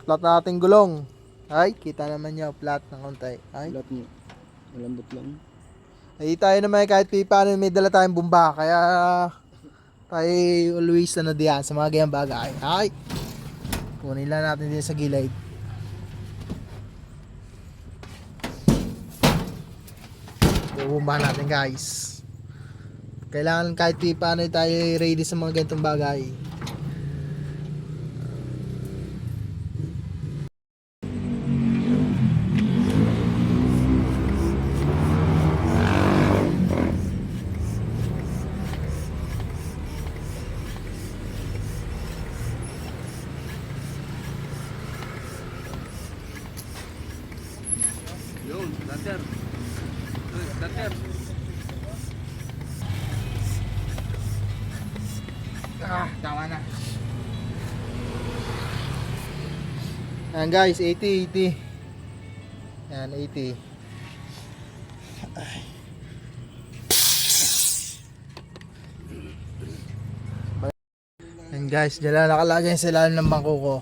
Flat nating gulong. Ay, kita naman nyo, flat ng konti. Ay, Lahat niya. Malambot lang. ay tayo naman kahit paano may dala tayong bumba. Kaya tayo always na diyan sa mga ganyang bagay. Ay, kunin lang natin din sa gilid. Bumba natin guys. Kailangan kahit paano tayo ready sa mga ganitong bagay. Yun, starter. Starter. Tama na. Ayan guys, 80. Ayan, 80. Ayan guys, dyan lang nakalagay sa ilalim ng bangko ko.